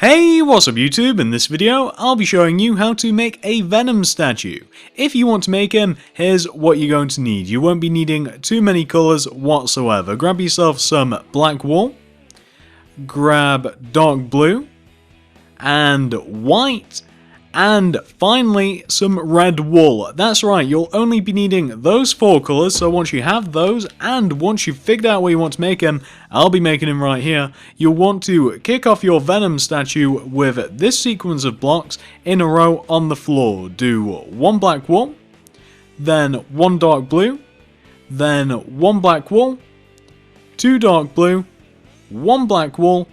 Hey, what's up YouTube? In this video, I'll be showing you how to make a Venom statue. If you want to make him, here's what you're going to need. You won't be needing too many colours whatsoever. Grab yourself some black wool, grab dark blue, and white, and finally some red wool. That's right, you'll only be needing those four colours, so once you have those, and once you've figured out where you want to make him, I'll be making him right here, you'll want to kick off your Venom statue with this sequence of blocks in a row on the floor. Do one black wool, then one dark blue, then one black wool, two dark blue, one black wool,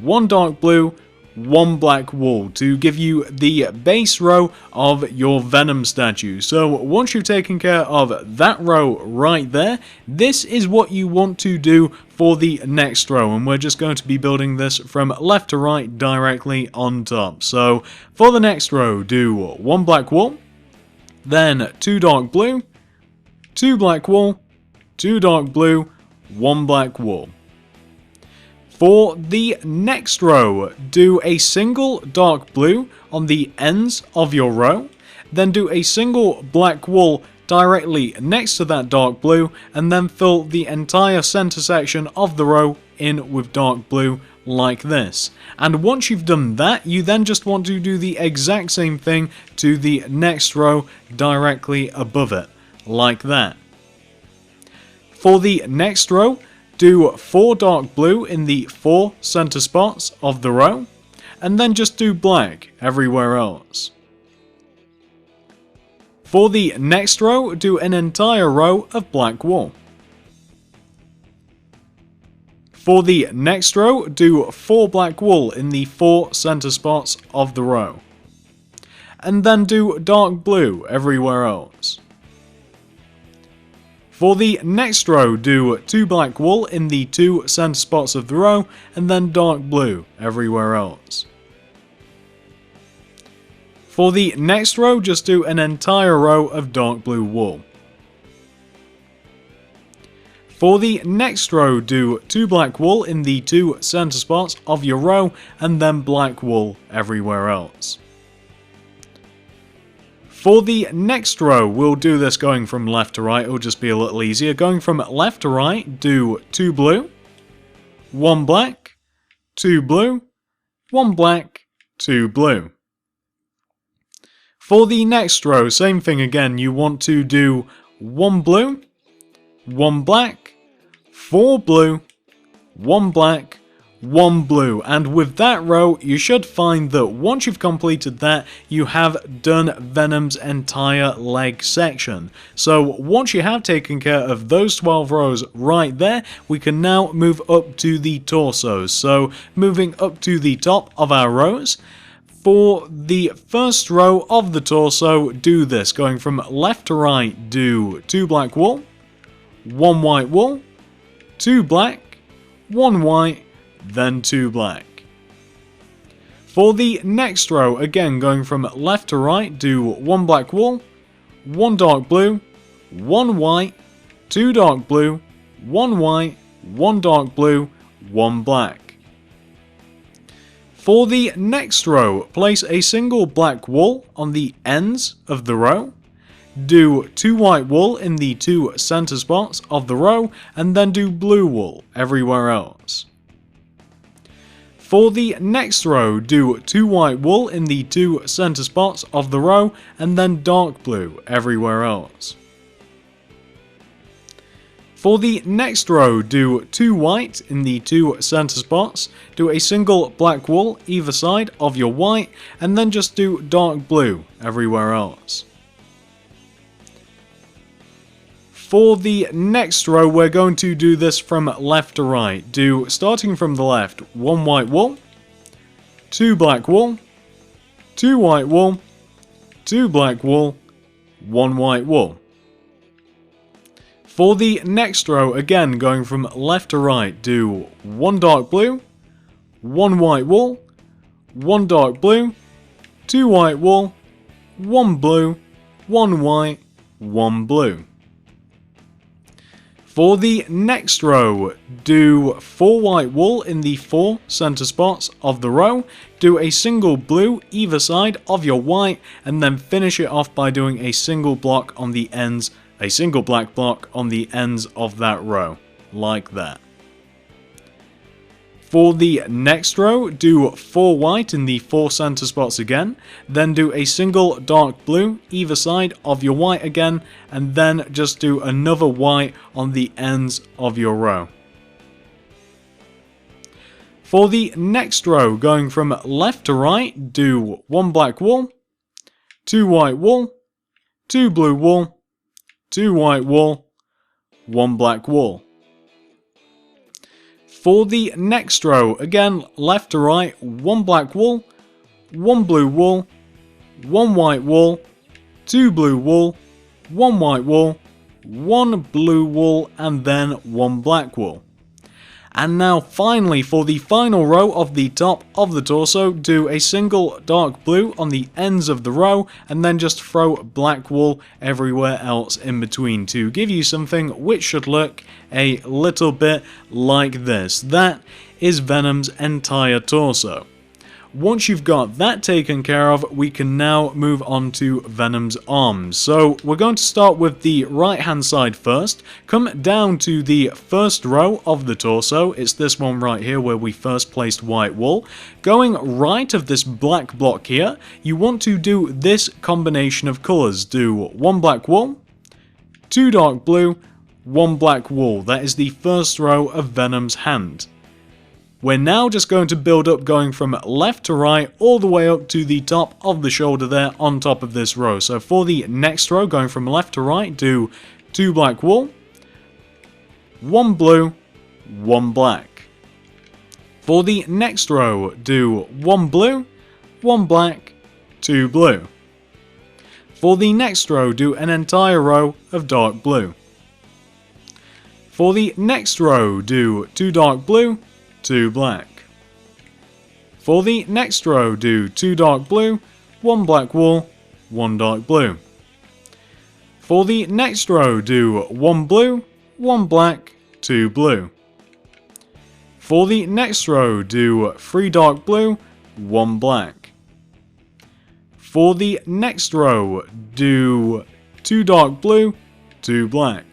one dark blue, one black wool to give you the base row of your Venom statue. So once you've taken care of that row right there, this is what you want to do for the next row, and we're just going to be building this from left to right directly on top. So for the next row, do one black wool, then two dark blue, two black wool, two dark blue, one black wool. For the next row, do a single dark blue on the ends of your row, then do a single black wool directly next to that dark blue, and then fill the entire center section of the row in with dark blue like this. And once you've done that, you then just want to do the exact same thing to the next row directly above it, like that. For the next row, do 4 dark blue in the 4 center spots of the row, and then just do black everywhere else. For the next row, do an entire row of black wool. For the next row, do 4 black wool in the 4 center spots of the row, and then do dark blue everywhere else. For the next row, do 2 black wool in the 2 center spots of the row, and then dark blue everywhere else. For the next row, just do an entire row of dark blue wool. For the next row, do 2 black wool in the 2 center spots of your row, and then black wool everywhere else. For the next row, we'll do this going from left to right, it'll just be a little easier. Going from left to right, do 2 blue, 1 black, 2 blue, 1 black, 2 blue. For the next row, same thing again, you want to do 1 blue, 1 black, 4 blue, 1 black, 1 blue, and with that row you should find that once you've completed that, you have done Venom's entire leg section. So once you have taken care of those 12 rows right there, we can now move up to the torsos. So moving up to the top of our rows, for the first row of the torso, do this, going from left to right, do 2 black wool, 1 white wool, 2 black, 1 white, then 2 black. For the next row, again going from left to right, do 1 black wool, 1 dark blue, 1 white, 2 dark blue, 1 white, 1 dark blue, 1 black. For the next row, place a single black wool on the ends of the row, do 2 white wool in the 2 center spots of the row, and then do blue wool everywhere else. For the next row, do 2 white wool in the 2 center spots of the row, and then dark blue everywhere else. For the next row, do 2 white in the 2 center spots, do a single black wool either side of your white, and then just do dark blue everywhere else. For the next row, we're going to do this from left to right. Do, starting from the left, 1 white wool, 2 black wool, 2 white wool, 2 black wool, 1 white wool. For the next row, again going from left to right, do 1 dark blue, 1 white wool, 1 dark blue, 2 white wool, 1 blue, 1 white, 1 blue. For the next row, do 4 white wool in the 4 center spots of the row, do a single blue either side of your white, and then finish it off by doing a single block on the ends, a single black block on the ends of that row, like that. For the next row, do 4 white in the 4 center spots again, then do a single dark blue either side of your white again, and then just do another white on the ends of your row. For the next row, going from left to right, do 1 black wool, 2 white wool, 2 blue wool, 2 white wool, 1 black wool. For the next row, again, left to right, 1 black wool, 1 blue wool, 1 white wool, 2 blue wool, 1 white wool, 1 blue wool, and then 1 black wool. And now finally, for the final row of the top of the torso, do a single dark blue on the ends of the row, and then just throw black wool everywhere else in between to give you something which should look a little bit like this. That is Venom's entire torso. Once you've got that taken care of, we can now move on to Venom's arms. So we're going to start with the right hand side first, come down to the first row of the torso, it's this one right here where we first placed white wool. Going right of this black block here, you want to do this combination of colours. Do 1 black wool, 2 dark blue, 1 black wool. That is the first row of Venom's hand. We're now just going to build up going from left to right all the way up to the top of the shoulder there on top of this row. So for the next row, going from left to right, do 2 black wool, 1 blue, 1 black. For the next row, do 1 blue, 1 black, 2 blue. For the next row, do an entire row of dark blue. For the next row, do 2 dark blue, 2 black. For the next row, do 2 dark blue, 1 black wool, 1 dark blue. For the next row, do 1 blue, 1 black, 2 blue. For the next row, do 3 dark blue, 1 black. For the next row, do 2 dark blue, 2 black.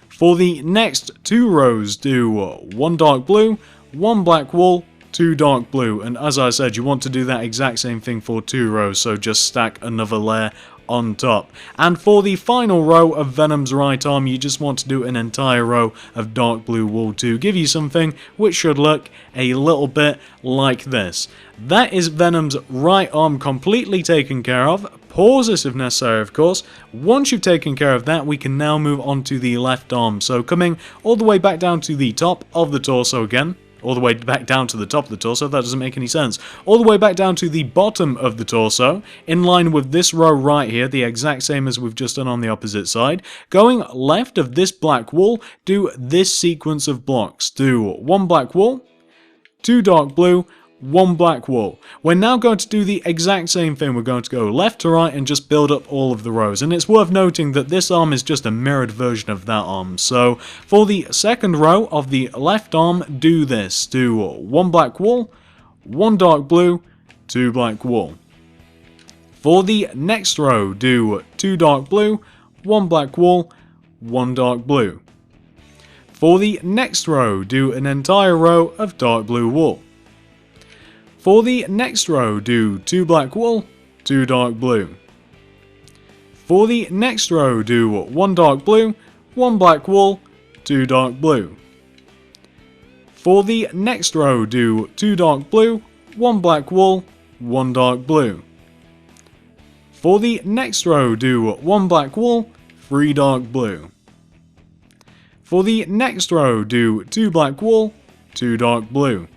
For the next 2 rows, do 1 dark blue, 1 black wool, 2 dark blue. And as I said, you want to do that exact same thing for 2 rows, so just stack another layer on top. And for the final row of Venom's right arm, you just want to do an entire row of dark blue wool to give you something which should look a little bit like this. That is Venom's right arm completely taken care of. Pause this if necessary, of course. Once you've taken care of that, we can now move on to the left arm. So coming all the way back down to the top of the torso again. All the way back down to the top of the torso, that doesn't make any sense. All the way back down to the bottom of the torso, in line with this row right here, the exact same as we've just done on the opposite side. Going left of this black wool, do this sequence of blocks. Do 1 black wool, 2 dark blue, 1 black wool. We're now going to do the exact same thing. We're going to go left to right and just build up all of the rows. And it's worth noting that this arm is just a mirrored version of that arm. So for the second row of the left arm, do this. Do 1 black wool, 1 dark blue, 2 black wool. For the next row, do 2 dark blue, 1 black wool, 1 dark blue. For the next row, do an entire row of dark blue wool. For the next row, do 2 black wool, 2 dark blue. For the next row, do 1 dark blue, 1 black wool, 2 dark blue. For the next row, do 2 dark blue, 1 black wool, 1 dark blue. For the next row, do 1 black wool, 3 dark blue. For the next row, do 2 black wool, 2 dark blue.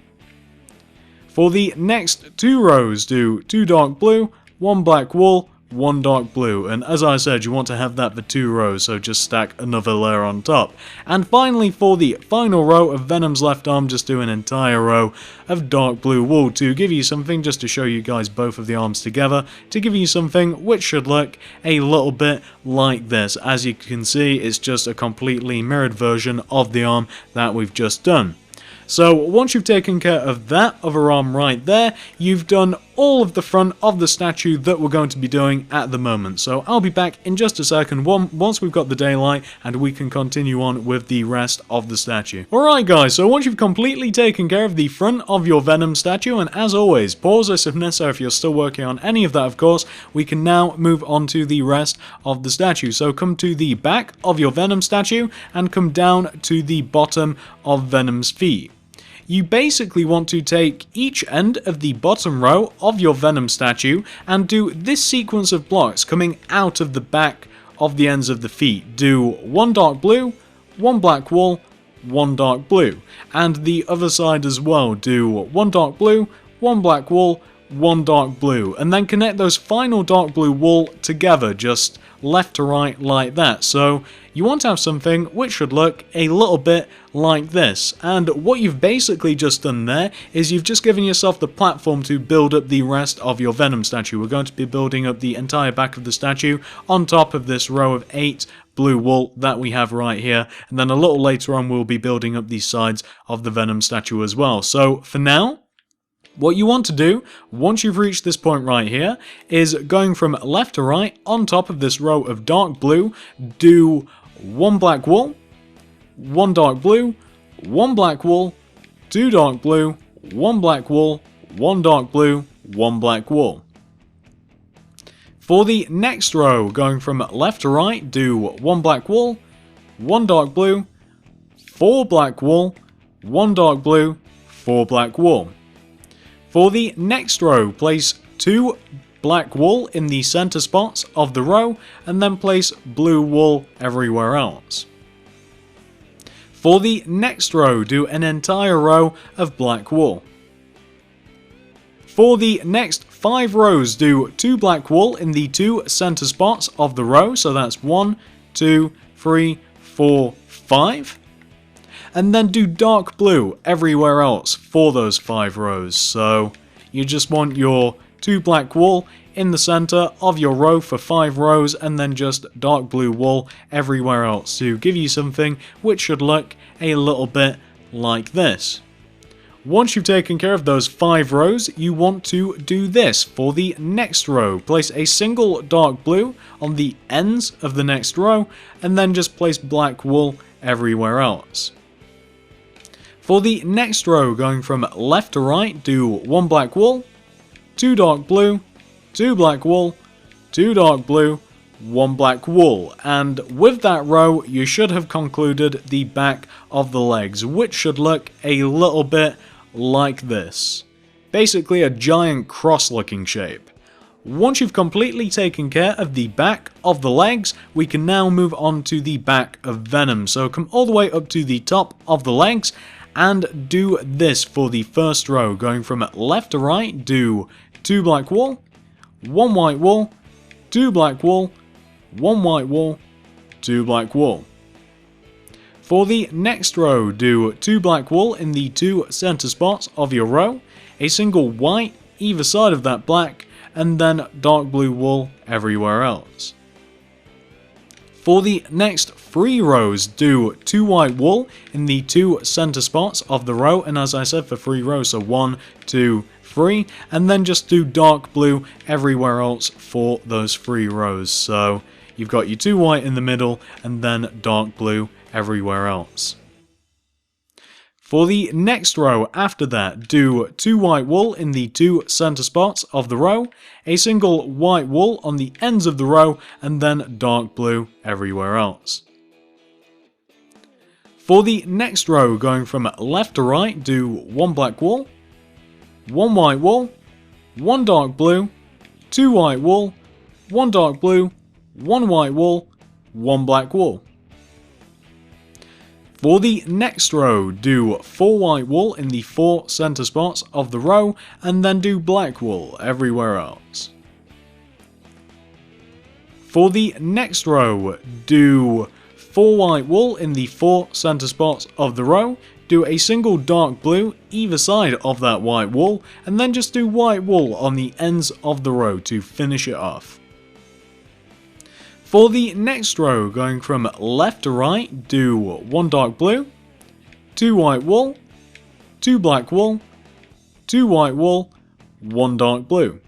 For the next 2 rows, do 2 dark blue, 1 black wool, 1 dark blue, and as I said, you want to have that for 2 rows, so just stack another layer on top. And finally, for the final row of Venom's left arm, just do an entire row of dark blue wool to give you something, just to show you guys both of the arms together, to give you something which should look a little bit like this. As you can see, it's just a completely mirrored version of the arm that we've just done. So once you've taken care of that other arm right there, you've done all of the front of the statue that we're going to be doing at the moment. So I'll be back in just a second once we've got the daylight and we can continue on with the rest of the statue. Alright guys, so once you've completely taken care of the front of your Venom statue, and as always, pause this if necessary if you're still working on any of that of course, we can now move on to the rest of the statue. So come to the back of your Venom statue and come down to the bottom of Venom's feet. You basically want to take each end of the bottom row of your Venom statue and do this sequence of blocks coming out of the back of the ends of the feet. Do 1 dark blue, 1 black wool, 1 dark blue. And the other side as well, do 1 dark blue, 1 black wool, 1 dark blue. And then connect those final dark blue wool together, just left to right like that. So you want to have something which should look a little bit like this. And what you've basically just done there is you've just given yourself the platform to build up the rest of your Venom statue. We're going to be building up the entire back of the statue on top of this row of 8 blue wool that we have right here. And then a little later on we'll be building up the sides of the Venom statue as well. So for now, what you want to do, once you've reached this point right here, is going from left to right on top of this row of dark blue, do 1 black wool, 1 dark blue, 1 black wool, 2 dark blue, 1 black wool, 1 dark blue, 1 black wool. For the next row, going from left to right, do 1 black wool, 1 dark blue, 4 black wool, 1 dark blue, 4 black wool. For the next row, place 2 black wool in the center spots of the row, and then place blue wool everywhere else. For the next row, do an entire row of black wool. For the next 5 rows, do 2 black wool in the 2 center spots of the row, so that's 1, 2, 3, 4, 5. And then do dark blue everywhere else for those 5 rows. So you just want your 2 black wool in the center of your row for 5 rows, and then just dark blue wool everywhere else to give you something which should look a little bit like this. Once you've taken care of those 5 rows, you want to do this for the next row. Place a single dark blue on the ends of the next row, and then just place black wool everywhere else. For the next row, going from left to right, do 1 black wool, 2 dark blue, 2 black wool, 2 dark blue, 1 black wool. And with that row, you should have concluded the back of the legs, which should look a little bit like this. Basically a giant cross-looking shape. Once you've completely taken care of the back of the legs, we can now move on to the back of Venom. So come all the way up to the top of the legs, and do this for the first row. Going from left to right, do 2 black wool, 1 white wool, 2 black wool, 1 white wool, 2 black wool. For the next row, do 2 black wool in the 2 center spots of your row, a single white either side of that black, and then dark blue wool everywhere else. For the next 3 rows, do 2 white wool in the 2 center spots of the row, and as I said, for 3 rows, so 1, 2, 3, and then just do dark blue everywhere else for those 3 rows. So you've got your 2 white in the middle, and then dark blue everywhere else. For the next row after that, do 2 white wool in the 2 center spots of the row, a single white wool on the ends of the row, and then dark blue everywhere else. For the next row, going from left to right, do 1 black wool, 1 white wool, 1 dark blue, 2 white wool, 1 dark blue, 1 white wool, 1 black wool. For the next row, do 4 white wool in the 4 center spots of the row, and then do black wool everywhere else. For the next row, do 4 white wool in the 4 center spots of the row, do a single dark blue either side of that white wool, and then just do white wool on the ends of the row to finish it off. For the next row, going from left to right, do 1 dark blue, 2 white wool, 2 black wool, 2 white wool, 1 dark blue.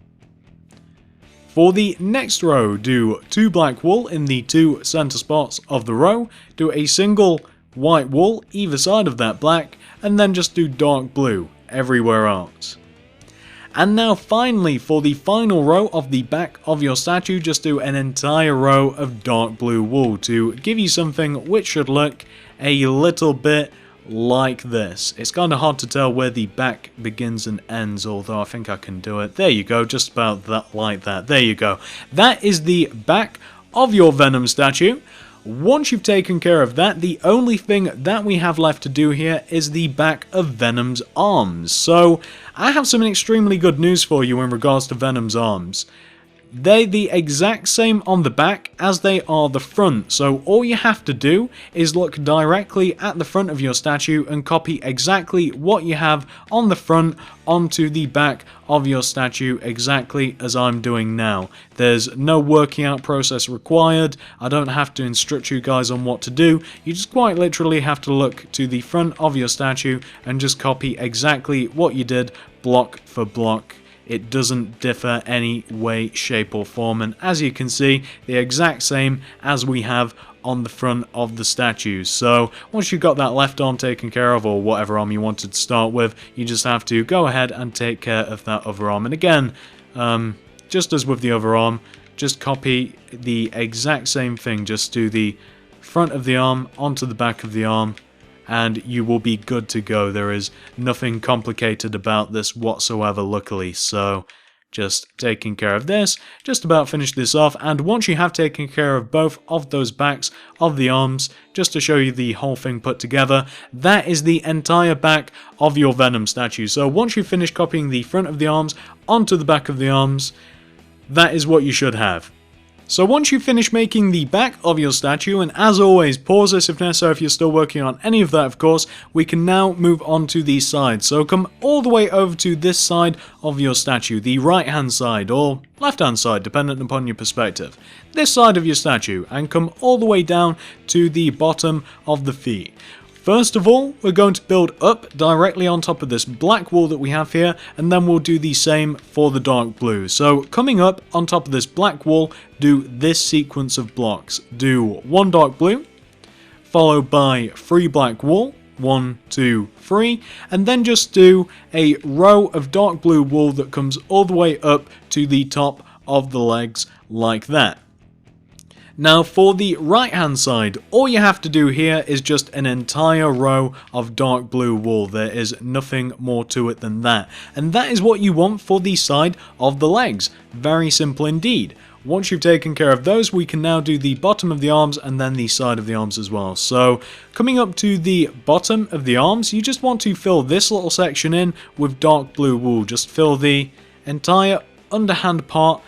For the next row, do 2 black wool in the 2 center spots of the row, do a single white wool either side of that black, and then just do dark blue everywhere else. And now finally, for the final row of the back of your statue, just do an entire row of dark blue wool to give you something which should look a little bit like this. It's kind of hard to tell where the back begins and ends, although I think I can do it. There you go, just about that, like that. There you go. That is the back of your Venom statue. Once you've taken care of that, the only thing that we have left to do here is the back of Venom's arms. So I have some extremely good news for you in regards to Venom's arms. They're the exact same on the back as they are the front, so all you have to do is look directly at the front of your statue and copy exactly what you have on the front onto the back of your statue, exactly as I'm doing now. There's no working out process required. I don't have to instruct you guys on what to do. You just quite literally have to look to the front of your statue and just copy exactly what you did, block for block. It doesn't differ any way, shape or form, and as you can see, the exact same as we have on the front of the statues. So once you've got that left arm taken care of, or whatever arm you wanted to start with, you just have to go ahead and take care of that other arm. And again, just as with the other arm, just copy the exact same thing, just do the front of the arm onto the back of the arm, and you will be good to go. There is nothing complicated about this whatsoever, luckily. So just taking care of this, just about finish this off, and once you have taken care of both of those backs of the arms, just to show you the whole thing put together, that is the entire back of your Venom statue. So once you finish copying the front of the arms onto the back of the arms, that is what you should have. So once you finish making the back of your statue, and as always, pause this if necessary if you're still working on any of that, of course, we can now move on to the sides. So come all the way over to this side of your statue, the right hand side, or left hand side, dependent upon your perspective. This side of your statue, and come all the way down to the bottom of the feet. First of all, we're going to build up directly on top of this black wool that we have here, and then we'll do the same for the dark blue. So coming up on top of this black wool, do this sequence of blocks. Do 1 dark blue, followed by 3 black wool, 1, 2, 3, and then just do a row of dark blue wool that comes all the way up to the top of the legs like that. Now for the right hand side, all you have to do here is just an entire row of dark blue wool. There is nothing more to it than that. And that is what you want for the side of the legs. Very simple indeed. Once you've taken care of those, we can now do the bottom of the arms and then the side of the arms as well. So coming up to the bottom of the arms, you just want to fill this little section in with dark blue wool. Just fill the entire underhand part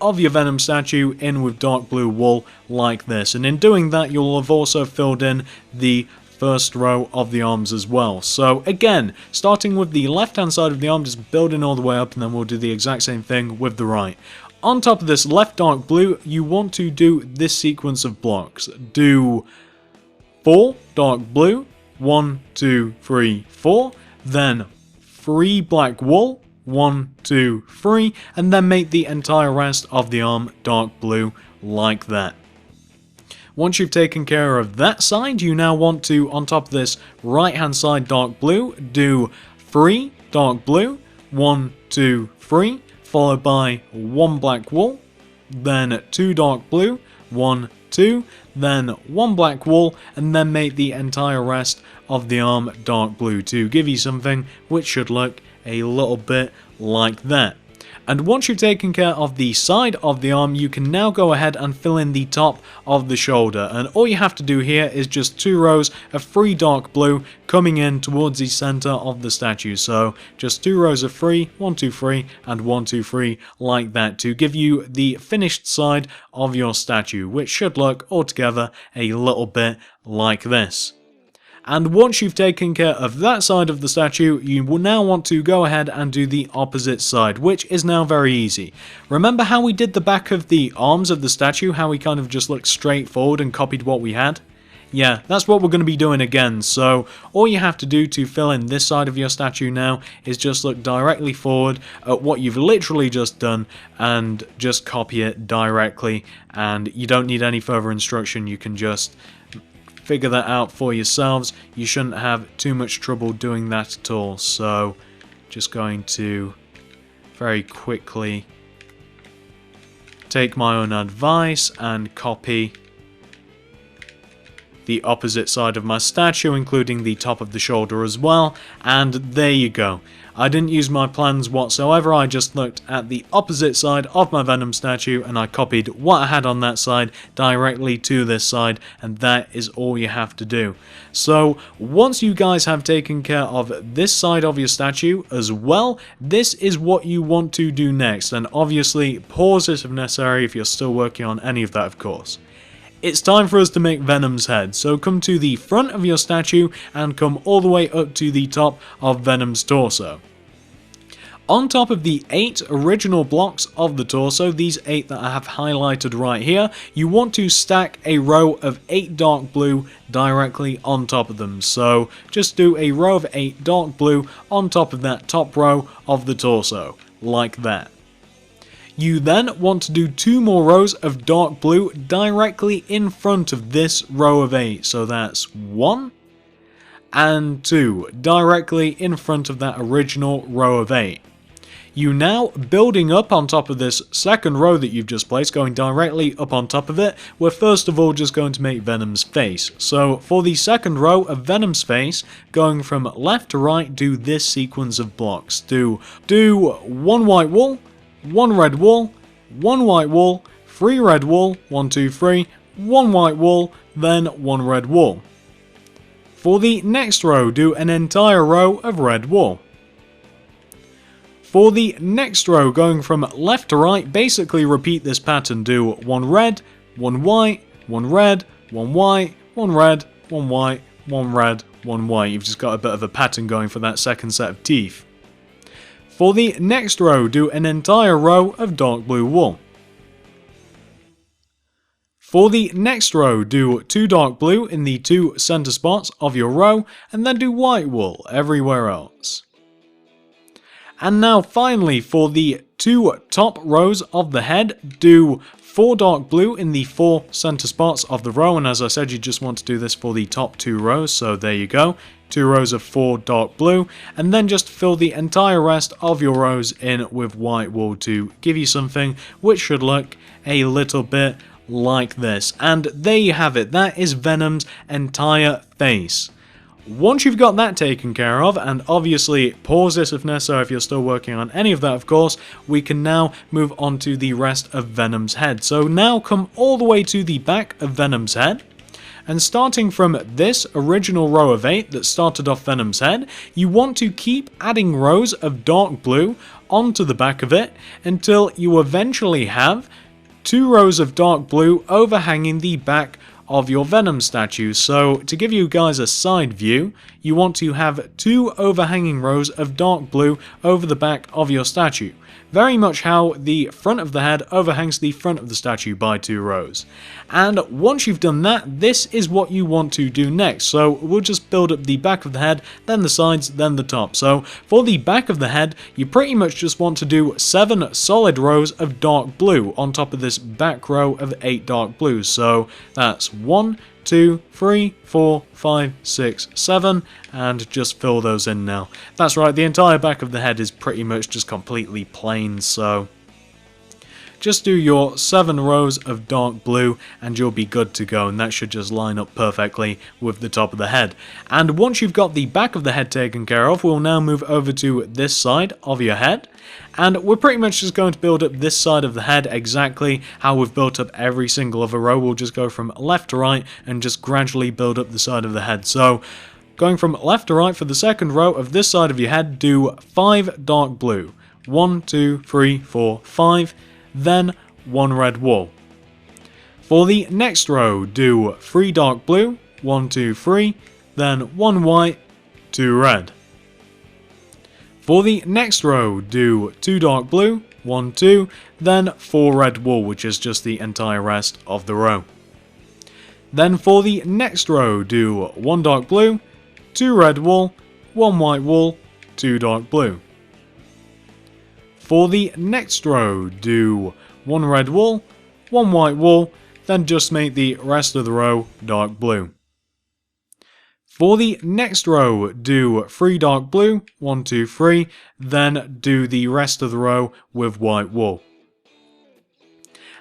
of your Venom statue in with dark blue wool like this, and in doing that you'll have also filled in the first row of the arms as well. So again, starting with the left hand side of the arm, just building all the way up, and then we'll do the exact same thing with the right. On top of this left dark blue, you want to do this sequence of blocks. Do 4 dark blue, 1, 2, 3, 4, then 3 black wool, 1, 2, 3, and then make the entire rest of the arm dark blue like that. Once you've taken care of that side, you now want to, on top of this right hand side dark blue, do 3 dark blue, 1, 2, 3, followed by 1 black wool, then 2 dark blue, 1, 2, then 1 black wool, and then make the entire rest of the arm dark blue to give you something which should look a little bit like that. And once you've taken care of the side of the arm, you can now go ahead and fill in the top of the shoulder. And all you have to do here is just 2 rows of 3 dark blue coming in towards the center of the statue. So just 2 rows of 3, 1, 2, 3, and 1, 2, 3, like that, to give you the finished side of your statue, which should look altogether a little bit like this. And once you've taken care of that side of the statue, you will now want to go ahead and do the opposite side, which is now very easy. Remember how we did the back of the arms of the statue, how we kind of just looked straight forward and copied what we had? Yeah, that's what we're going to be doing again. So all you have to do to fill in this side of your statue now is just look directly forward at what you've literally just done and just copy it directly, and you don't need any further instruction. You can just figure that out for yourselves. You shouldn't have too much trouble doing that at all. So just going to very quickly take my own advice and copy the opposite side of my statue, including the top of the shoulder as well, and there you go. I didn't use my plans whatsoever. I just looked at the opposite side of my Venom statue and I copied what I had on that side directly to this side, and that is all you have to do. So once you guys have taken care of this side of your statue as well, this is what you want to do next, and obviously pause this if necessary if you're still working on any of that, of course. It's time for us to make Venom's head, so come to the front of your statue and come all the way up to the top of Venom's torso. On top of the 8 original blocks of the torso, these 8 that I have highlighted right here, you want to stack a row of 8 dark blue directly on top of them. So just do a row of 8 dark blue on top of that top row of the torso, like that. You then want to do 2 more rows of dark blue directly in front of this row of 8. So that's 1 and 2 directly in front of that original row of 8. You now, building up on top of this second row that you've just placed, going directly up on top of it, we're first of all just going to make Venom's face. So for the second row of Venom's face, going from left to right, do this sequence of blocks. Do 1 white wall, 1 red wall, 1 white wall, 3 red wall, 1, 2, 3, 1 white wall, then 1 red wall. For the next row, do an entire row of red wall. For the next row, going from left to right, basically repeat this pattern. Do 1 red, 1 white, 1 red, 1 white, 1 red, 1 white, 1 red, 1 white. You've just got a bit of a pattern going for that second set of teeth. For the next row, do an entire row of dark blue wool. For the next row, do 2 dark blue in the 2 center spots of your row, and then do white wool everywhere else. And now finally, for the 2 top rows of the head, do 4 dark blue in the 4 center spots of the row, and as I said, you just want to do this for the top 2 rows, so there you go. 2 rows of 4 dark blue, and then just fill the entire rest of your rows in with white wool to give you something which should look a little bit like this. And there you have it, that is Venom's entire face. Once you've got that taken care of, and obviously pause this if necessary if you're still working on any of that, of course, we can now move on to the rest of Venom's head. So now come all the way to the back of Venom's head, and starting from this original row of 8 that started off Venom's head, you want to keep adding rows of dark blue onto the back of it until you eventually have 2 rows of dark blue overhanging the back of your Venom statue. So to give you guys a side view, you want to have 2 overhanging rows of dark blue over the back of your statue. Very much how the front of the head overhangs the front of the statue by 2 rows. And once you've done that, this is what you want to do next. So we'll just build up the back of the head, then the sides, then the top. So for the back of the head, you pretty much just want to do 7 solid rows of dark blue on top of this back row of 8 dark blues. So that's 1, 2, 3, 4, 5, 6, 7, and just fill those in now. That's right, the entire back of the head is pretty much just completely plain, so just do your 7 rows of dark blue and you'll be good to go, and that should just line up perfectly with the top of the head. And once you've got the back of the head taken care of, we'll now move over to this side of your head. And we're pretty much just going to build up this side of the head exactly how we've built up every single other row. We'll just go from left to right and just gradually build up the side of the head. So, going from left to right for the second row of this side of your head, do 5 dark blue. 1, 2, 3, 4, 5, then 1 red wool. For the next row, do 3 dark blue, 1, 2, 3, then 1 white, 2 red. For the next row, do 2 dark blue, 1, 2, then 4 red wool, which is just the entire rest of the row. Then for the next row, do 1 dark blue, 2 red wool, 1 white wool, 2 dark blue. For the next row, do 1 red wool, 1 white wool, then just make the rest of the row dark blue. For the next row, do 3 dark blue, 1, 2, 3, then do the rest of the row with white wool.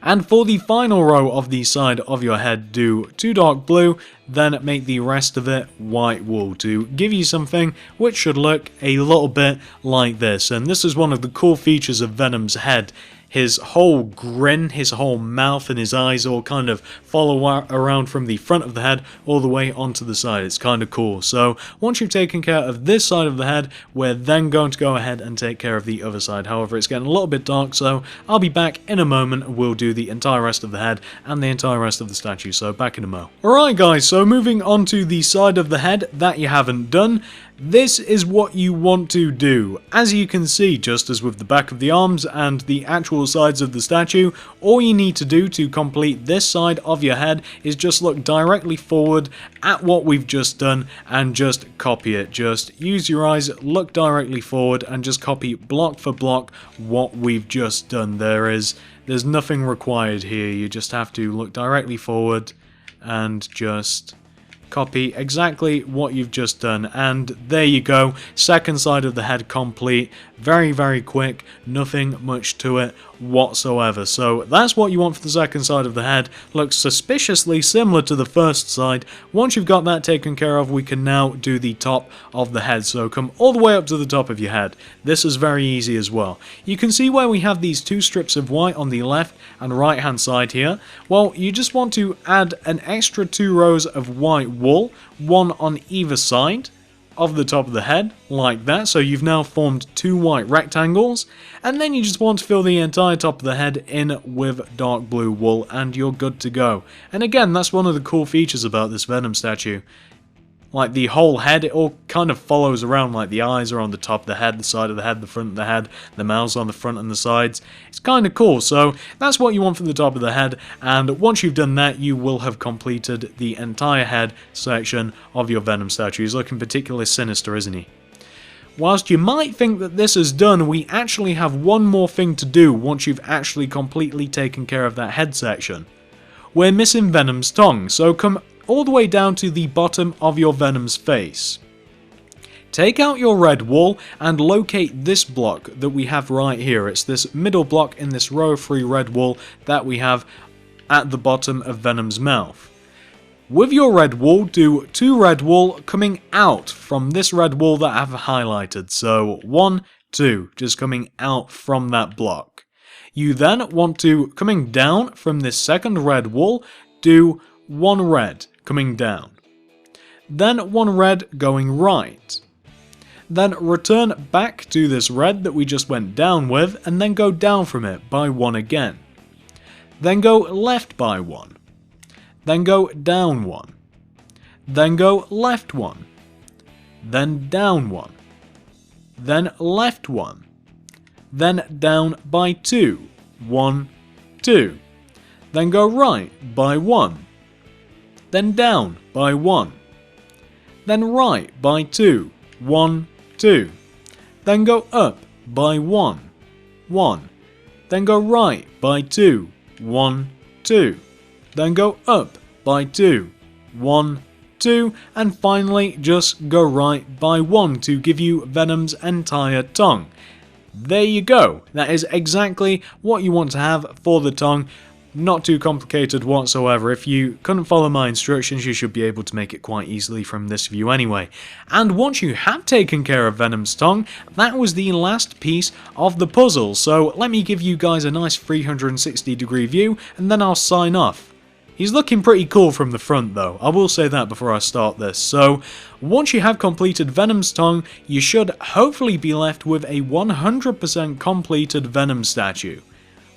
And for the final row of the side of your head, do 2 dark blue, then make the rest of it white wool to give you something which should look a little bit like this. And this is one of the cool features of Venom's head. His whole grin, his whole mouth and his eyes all kind of follow around from the front of the head all the way onto the side. It's kind of cool. So once you've taken care of this side of the head, we're then going to go ahead and take care of the other side. However, it's getting a little bit dark, so I'll be back in a moment and we'll do the entire rest of the head and the entire rest of the statue. So back in a mo. Alright guys, so moving on to the side of the head that you haven't done. This is what you want to do. As you can see, just as with the back of the arms and the actual sides of the statue, all you need to do to complete this side of your head is just look directly forward at what we've just done and just copy it. Just use your eyes, look directly forward and just copy block for block what we've just done. There's nothing required here. You just have to look directly forward and just copy exactly what you've just done, and there you go, second side of the head complete. Very, very quick, nothing much to it whatsoever. So that's what you want for the second side of the head. Looks suspiciously similar to the first side. Once you've got that taken care of, we can now do the top of the head. So come all the way up to the top of your head. This is very easy as well. You can see where we have these 2 strips of white on the left and right hand side here. Well, you just want to add an extra 2 rows of white wool, 1 on either side of the top of the head, like that. So you've now formed 2 white rectangles, and then you just want to fill the entire top of the head in with dark blue wool, and you're good to go. And again, that's one of the cool features about this Venom statue. Like the whole head, it all kind of follows around, like the eyes are on the top of the head, the side of the head, the front of the head, the mouth's on the front and the sides. It's kind of cool, so that's what you want from the top of the head, and once you've done that, you will have completed the entire head section of your Venom statue. He's looking particularly sinister, isn't he? Whilst you might think that this is done, we actually have one more thing to do once you've actually completely taken care of that head section. We're missing Venom's tongue, so come all the way down to the bottom of your Venom's face. Take out your red wool and locate this block that we have right here. It's this middle block in this row of 3 red wool that we have at the bottom of Venom's mouth. With your red wool, do 2 red wool coming out from this red wool that I've highlighted. So 1, 2, just coming out from that block. You then want to, coming down from this second red wool, do 1 red coming down. Then 1 red going right. Then return back to this red that we just went down with, and then go down from it by 1 again. Then go left by 1. Then go down 1. Then go left 1. Then down 1. Then left 1. Then down by 2. 1, 2. Then go right by 1. Then down by 1. Then right by 2. 1, 2. Then go up by 1. 1. Then go right by 2. 1, 2. Then go up by 2. 1, 2. And finally just go right by 1 to give you Venom's entire tongue. there you go. That is exactly what you want to have for the tongue. Not too complicated whatsoever. If you couldn't follow my instructions, you should be able to make it quite easily from this view anyway. And once you have taken care of Venom's tongue, that was the last piece of the puzzle. So let me give you guys a nice 360-degree view, and then I'll sign off. He's looking pretty cool from the front though, I will say that before I start this. So, once you have completed Venom's tongue, you should hopefully be left with a 100% completed Venom statue.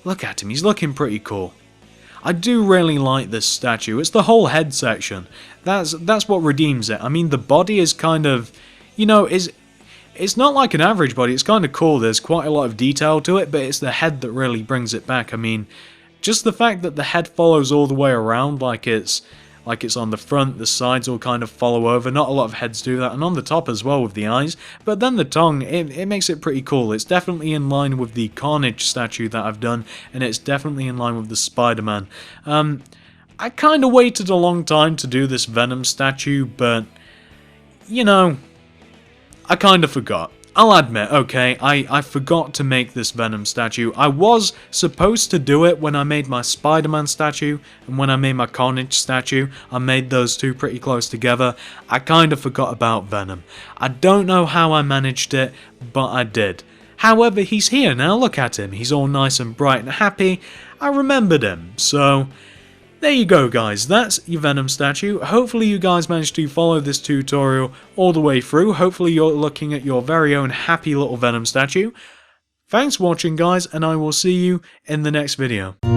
Look at him, he's looking pretty cool. I do really like this statue, it's the whole head section. That's what redeems it. I mean, the body is kind of, you know, it's not like an average body, it's kind of cool, there's quite a lot of detail to it, but it's the head that really brings it back. I mean, just the fact that the head follows all the way around like it's on the front, the sides will kind of follow over. Not a lot of heads do that, and on the top as well with the eyes. But then the tongue, it makes it pretty cool. It's definitely in line with the Carnage statue that I've done, and it's definitely in line with the Spider-Man. I kind of waited a long time to do this Venom statue, but, you know, I kind of forgot. I'll admit, okay, I forgot to make this Venom statue. I was supposed to do it when I made my Spider-Man statue, and when I made my Carnage statue. I made those two pretty close together. I kind of forgot about Venom. I don't know how I managed it, but I did. However, he's here now, look at him. He's all nice and bright and happy. I remembered him, so there you go guys, that's your Venom statue. Hopefully you guys managed to follow this tutorial all the way through. Hopefully you're looking at your very own happy little Venom statue. Thanks for watching guys, and I will see you in the next video.